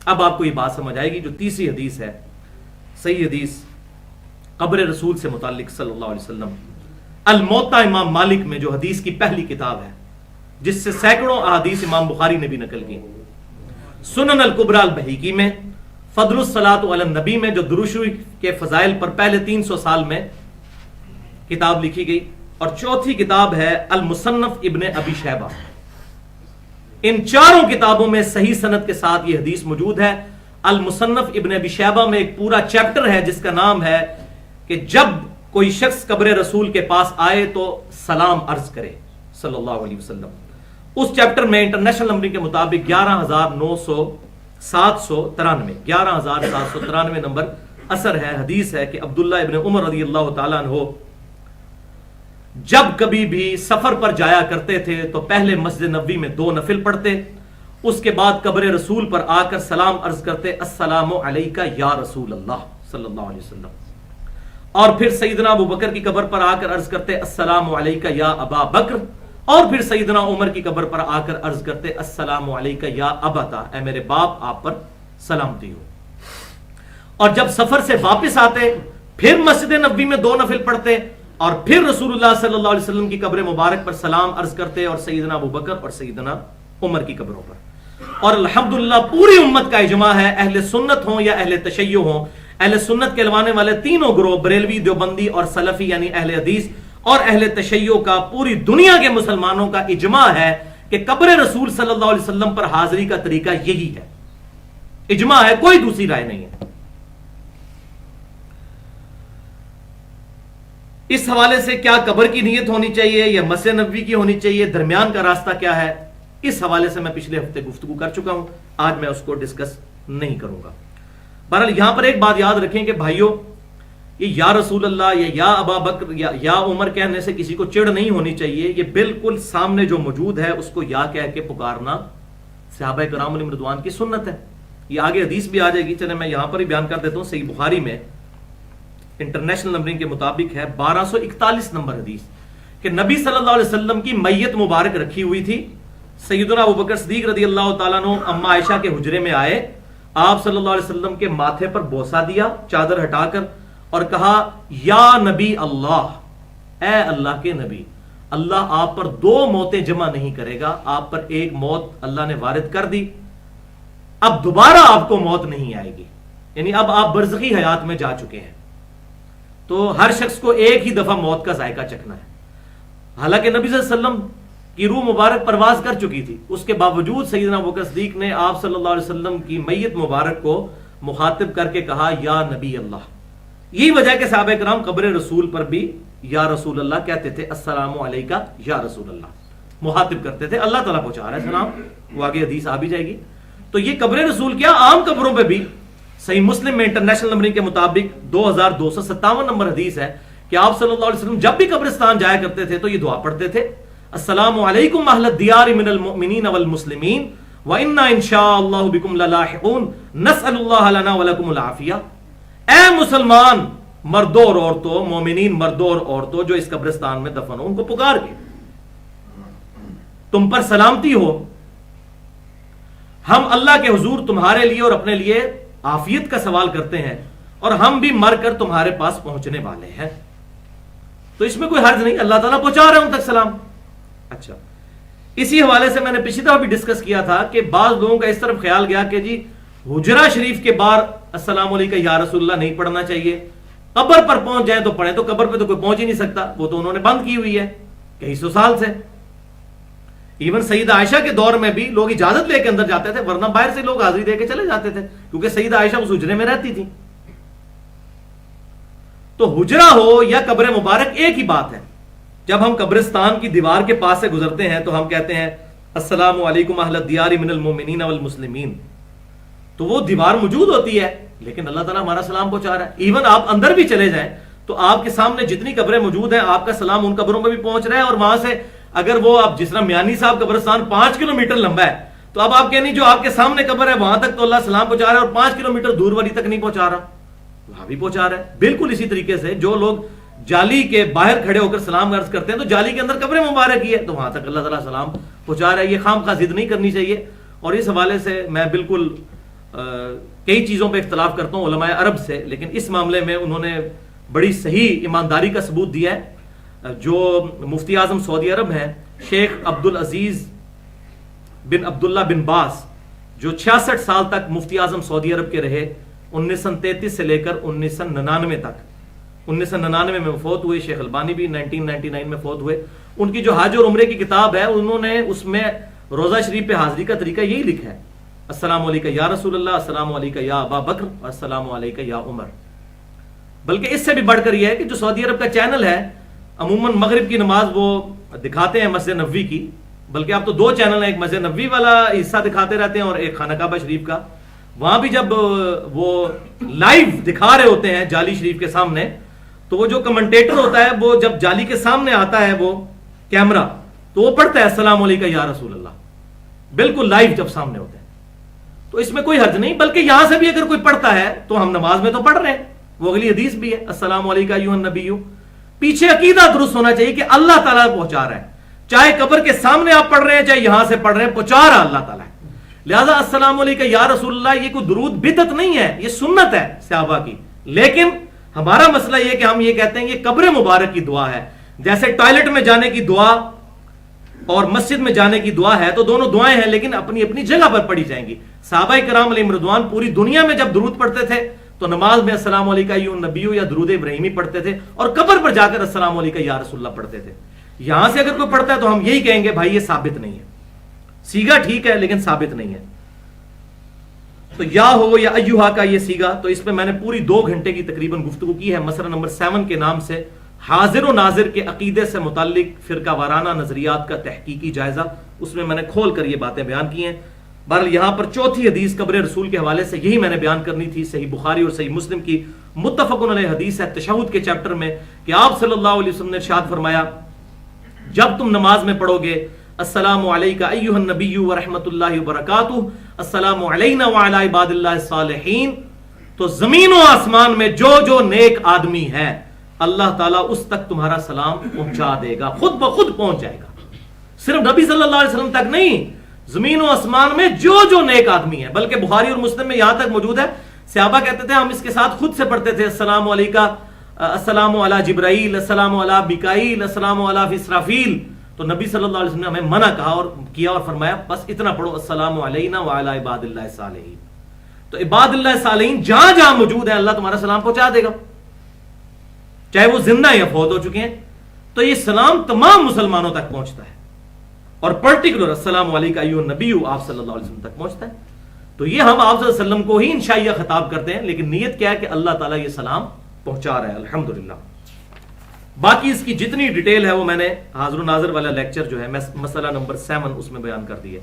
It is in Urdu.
اب آپ کو یہ بات سمجھ آئے گی جو تیسری حدیث ہے، صحیح حدیث قبر رسول سے متعلق صلی اللہ علیہ وسلم، الموطا امام مالک میں جو حدیث کی پہلی کتاب ہے، جس سے سینکڑوں احادیث امام بخاری نے بھی نقل کی، سنن الکبریٰ البہیقی میں، فضل الصلاۃ علی النبی میں جو درود شریف کے فضائل پر پہلے 300 سال میں کتاب لکھی گئی، اور چوتھی کتاب ہے المصنف ابن ابی شیبہ۔ ان چاروں کتابوں میں صحیح سند کے ساتھ یہ حدیث موجود ہے۔ المصنف ابن ابی شیبہ میں ایک پورا چیپٹر ہے جس کا نام ہے کہ جب کوئی شخص قبر رسول کے پاس آئے تو سلام عرض کرے صلی اللہ علیہ وسلم۔ اس چیپٹر میں انٹرنیشنل نمبر کے مطابق 11,793 نمبر اثر ہے، حدیث ہے کہ عبداللہ ابن عمر رضی اللہ تعالیٰ عنہ جب کبھی بھی سفر پر جایا کرتے تھے تو پہلے مسجد نبوی میں 2 نفل پڑھتے، اس کے بعد قبر رسول پر آ کر سلام عرض کرتے، السلام علیکہ یا رسول اللہ صلی اللہ علیہ وسلم، اور پھر سیدنا ابو بکر کی قبر پر آ کر عرض کرتے، السلام علیکہ یا ابا بکر، اور پھر سیدنا عمر کی قبر پر آ کر عرض کرتے، السلام علیکہ یا ابتا، اے میرے باپ آپ پر سلامتی ہو۔ اور جب سفر سے واپس آتے پھر مسجد نبوی میں 2 نفل پڑھتے اور پھر رسول اللہ صلی اللہ علیہ وسلم کی قبر مبارک پر سلام عرض کرتے، اور سیدنا ابو بکر اور سیدنا عمر کی قبروں پر۔ اور الحمدللہ پوری امت کا اجماع ہے، اہل سنت ہوں یا اہل تشیع ہوں، اہل سنت کہلوانے والے تینوں گروہ، بریلوی، دیوبندی اور سلفی یعنی اہل حدیث اور اہل تشیع کا، پوری دنیا کے مسلمانوں کا اجماع ہے کہ قبر رسول صلی اللہ علیہ وسلم پر حاضری کا طریقہ یہی ہے، اجماع ہے، کوئی دوسری رائے نہیں ہے۔ اس حوالے سے کیا قبر کی نیت ہونی چاہیے یا مسجد نبوی کی ہونی چاہیے، درمیان کا راستہ کیا ہے، اس حوالے سے میں پچھلے ہفتے گفتگو کر چکا ہوں، آج میں اس کو ڈسکس نہیں کروں گا۔ بہرحال یہاں پر ایک بات یاد رکھیں کہ بھائیوں، یہ یا رسول اللہ یا ابا بکر یا عمر کہنے سے کسی کو چڑ نہیں ہونی چاہیے، یہ بالکل سامنے جو موجود ہے اس کو یا کہہ کے پکارنا صحابہ کرام علیہم رضوان کی سنت ہے۔ یہ آگے حدیث بھی آ جائے گی، چلے میں یہاں پر ہی بیان کر دیتا ہوں۔ صحیح بخاری میں انٹرنیشنل نمبرنگ کے مطابق ہے 1241 نمبر حدیث کہ نبی صلی اللہ علیہ وسلم کی میت مبارک رکھی ہوئی تھی، سیدنا ابو بکر صدیق رضی اللہ تعالیٰ عنہ اما عائشہ کے حجرے میں آئے، آپ صلی اللہ علیہ وسلم کے ماتھے پر بوسہ دیا چادر ہٹا کر اور کہا، یا نبی اللہ، اے اللہ کے نبی، اللہ آپ پر 2 موتیں جمع نہیں کرے گا، آپ پر ایک موت اللہ نے وارد کر دی، اب دوبارہ آپ کو موت نہیں آئے گی، یعنی اب آپ برزخی حیات میں جا چکے ہیں، تو ہر شخص کو ایک ہی دفعہ موت کا ذائقہ چکھنا ہے۔ حالانکہ نبی صلی اللہ علیہ وسلم کی روح مبارک پرواز کر چکی تھی، اس کے باوجود سیدنا ابوبکر صدیق نے آپ صلی اللہ علیہ وسلم کی میت مبارک کو مخاطب کر کے کہا، یا نبی اللہ۔ یہی وجہ کہ صحابہ کرام قبر رسول پر بھی یا رسول اللہ کہتے تھے، السلام علیکہ یا رسول اللہ، مخاطب کرتے تھے، اللہ تعالیٰ پہنچا رہا ہے سلام، وہ آگے حدیث آ بھی جائے گی۔ تو یہ قبر رسول کیا، عام قبروں پہ بھی صحیح مسلم میں انٹرنیشنل نمبرنگ کے مطابق 2257 نمبر حدیث ہے کہ آپ صلی اللہ علیہ وسلم جب بھی قبرستان جایا کرتے تھے تو یہ دعا پڑھتے تھے، السلام علیکم اہل الدیار من المؤمنین والمسلمین وَإِنَّا إِن شَاءَ اللَّهُ بِكُمْ لَلَاحِقُونَ نَسْأَلُ اللَّهَ لَنَا وَلَكُمُ الْعَافِيَةَ۔ اے مسلمان مردوں اور عورتوں، مومنین مردوں اور عورتوں جو اس قبرستان میں دفن ہو، ان کو پکار کے تم پر سلامتی ہو، ہم اللہ کے حضور تمہارے لیے اور اپنے لیے عافیت کا سوال کرتے ہیں، اور ہم بھی مر کر تمہارے پاس پہنچنے والے ہیں۔ تو اس میں کوئی حرج نہیں، اللہ تعالیٰ پہنچا رہے ہیں ان تک سلام۔ اچھا، اسی حوالے سے میں نے پچھلی دفعہ بھی ڈسکس کیا تھا کہ بعض لوگوں کا اس طرف خیال گیا کہ جی حجرہ شریف کے باہر السلام علیکم یا رسول اللہ نہیں پڑھنا چاہیے، قبر پر پہنچ جائیں تو پڑھیں، تو قبر پہ تو کوئی پہنچ ہی نہیں سکتا، وہ تو انہوں نے بند کی ہوئی ہے کئی سو سال سے۔ ایون سیدہ عائشہ کے دور میں بھی لوگ اجازت لے کے اندر جاتے تھے، ورنہ باہر سے لوگ حاضری دے کے چلے جاتے تھے، کیونکہ سیدہ عائشہ اس حجرے میں رہتی تھی۔ تو حجرہ ہو یا قبر مبارک ایک ہی بات ہے۔ جب ہم قبرستان کی دیوار کے پاس سے گزرتے ہیں تو ہم کہتے ہیں السلام علیکم اہل الدیار من المؤمنین والمسلمین، تو وہ دیوار موجود ہوتی ہے لیکن اللہ تعالیٰ ہمارا سلام پہنچا رہا ہے۔ ایون آپ اندر بھی چلے جائیں تو آپ کے سامنے جتنی قبریں موجود ہیں آپ کا سلام ان قبروں پہ بھی پہنچ رہا ہے، اور وہاں سے اگر وہ آپ جس طرح میانی صاحب قبرستان 5 کلومیٹر لمبا ہے تو اب آپ کہنی جو آپ کے سامنے قبر ہے وہاں تک تو اللہ سلام پہنچا رہا ہے، اور 5 کلومیٹر دور والی تک نہیں پہنچا رہا، وہاں بھی پہنچا رہا ہے۔ بالکل اسی طریقے سے جو لوگ جالی کے باہر کھڑے ہو کر سلام عرض کرتے ہیں تو جالی کے اندر قبر مبارک ہی ہے، تو وہاں تک اللہ تعالیٰ سلام پہنچا رہا ہے۔ یہ خام خواہ ضد نہیں کرنی چاہیے، اور اس حوالے سے میں بالکل کئی چیزوں پہ اختلاف کرتا ہوں علماء عرب سے، لیکن اس معاملے میں انہوں نے بڑی صحیح ایمانداری کا ثبوت دیا ہے۔ جو مفتی اعظم سعودی عرب ہیں شیخ عبدالعزیز بن عبداللہ بن باز، جو 66 سال تک مفتی اعظم سعودی عرب کے رہے، 1933 سے لے کر 1999 تک، 1999 میں فوت ہوئے۔ شیخ البانی بھی 1999 میں فوت ہوئے۔ ان کی جو حج اور عمرے کی کتاب ہے، انہوں نے اس میں روزہ شریف پہ حاضری کا طریقہ یہی لکھا ہے، السلام علیکہ یا رسول اللہ، السلام علیکہ یا ابا بکر، السلام علیکہ یا عمر۔ بلکہ اس سے بھی بڑھ کر یہ ہے کہ جو سعودی عرب کا چینل ہے، عموماً مغرب کی نماز وہ دکھاتے ہیں مسجد نبوی کی، بلکہ اب تو دو چینل ہیں، ایک مسجد نبوی والا حصہ دکھاتے رہتے ہیں اور ایک خانہ کعبہ شریف کا۔ وہاں بھی جب وہ لائیو دکھا رہے ہوتے ہیں جالی شریف کے سامنے، تو وہ جو کمنٹیٹر ہوتا ہے وہ جب جالی کے سامنے آتا ہے وہ کیمرہ، تو وہ پڑھتا ہے السلام علیکہ یا رسول اللہ، بالکل لائیو جب سامنے ہوتے ہیں۔ تو اس میں کوئی حرج نہیں، بلکہ یہاں سے بھی اگر کوئی پڑھتا ہے تو ہم نماز میں تو پڑھ رہے ہیں، وہ اگلی حدیث بھی ہے السلام علیکہ ایھا النبی۔ پیچھے عقیدہ درست ہونا چاہیے کہ اللہ تعالیٰ پہنچا رہا ہے، چاہے قبر کے سامنے آپ پڑھ رہے ہیں چاہے یہاں سے پڑھ رہے ہیں، پہنچا رہا اللہ تعالیٰ ہے۔ لہذا السلام علیکہ یا رسول اللہ یہ کوئی درود بدعت نہیں ہے، یہ سنت ہے صحابہ کی۔ لیکن ہمارا مسئلہ یہ کہ ہم یہ کہتے ہیں یہ قبر مبارک کی دعا ہے، جیسے ٹوائلٹ میں جانے کی دعا اور مسجد میں جانے کی دعا ہے، تو دونوں دعائیں ہیں لیکن اپنی اپنی جگہ پر پڑھی جائیں گی۔ صحابہ کرام علیہم رضوان پوری دنیا میں جب درود پڑھتے تھے تو نماز میں السلام علیکہ ایھا النبی یا درود ابراہیمی پڑھتے تھے، اور قبر پر جا کر السلام علیکہ یا رسول اللہ پڑھتے تھے۔ یہاں سے اگر کوئی پڑھتا ہے تو ہم یہی کہیں گے بھائی یہ ثابت نہیں ہے، سیگا ٹھیک ہے لیکن ثابت نہیں ہے۔ تو یا ہو یا ایھا کا یہ سیگا، تو اس پہ میں نے پوری 2 گھنٹے کی تقریباً گفتگو کی ہے، مسئلہ نمبر 7 کے نام سے حاضر و ناظر کے عقیدے سے متعلق فرقہ وارانہ نظریات کا تحقیقی جائزہ، اس میں نے کھول کر یہ باتیں بیان کی ہیں۔ بہرحال یہاں پر چوتھی حدیث قبر رسول کے حوالے سے یہی میں نے بیان کرنی تھی، صحیح بخاری اور صحیح مسلم کی متفق علیہ حدیث ہے تشہد کے چیپٹر میں، کہ آپ صلی اللہ علیہ وسلم نے ارشاد فرمایا جب تم نماز میں پڑھو گے السلام علیکہ ایھا النبی ورحمۃ اللہ وبرکاتہ، السلام علینا وعلی عباد اللہ الصالحین، تو زمین و آسمان میں جو جو نیک آدمی ہے اللہ تعالیٰ اس تک تمہارا سلام پہنچا دے گا، خود بخود پہنچ جائے گا۔ صرف نبی صلی اللہ علیہ وسلم تک نہیں، زمین و آسمان میں جو جو نیک آدمی ہے۔ بلکہ بخاری اور مسلم میں یہاں تک موجود ہے، صحابہ کہتے تھے ہم اس کے ساتھ خود سے پڑھتے تھے السلام علیکہ، السلام علی جبرائیل، السلام علی میکائیل، السلام علی اسرافیل۔ تو نبی صلی اللہ علیہ وسلم نے ہمیں منع کہا اور کیا اور فرمایا بس اتنا پڑھو السلام علینا وعلی عباد اللہ الصالحین۔ تو عباد اللہ الصالحین جہاں جہاں موجود ہیں اللہ تمہارا سلام پہنچا دے گا، چاہے وہ زندہ یا فوت ہو چکے ہیں۔ تو یہ سلام تمام مسلمانوں تک پہنچتا ہے، اور پرٹیکولر السلام علیکہ ایھا النبی آپ صلی اللہ علیہ وسلم تک پہنچتا ہے۔ تو یہ ہم آپ صلی اللہ علیہ وسلم کو ہی انشائیہ خطاب کرتے ہیں، لیکن نیت کیا ہے کہ اللہ تعالیٰ یہ سلام پہنچا رہا ہے الحمدللہ۔ باقی اس کی جتنی ڈیٹیل ہے وہ میں نے حاضر و ناظر والا لیکچر جو ہے مسئلہ نمبر 7 اس میں بیان کر دی ہے۔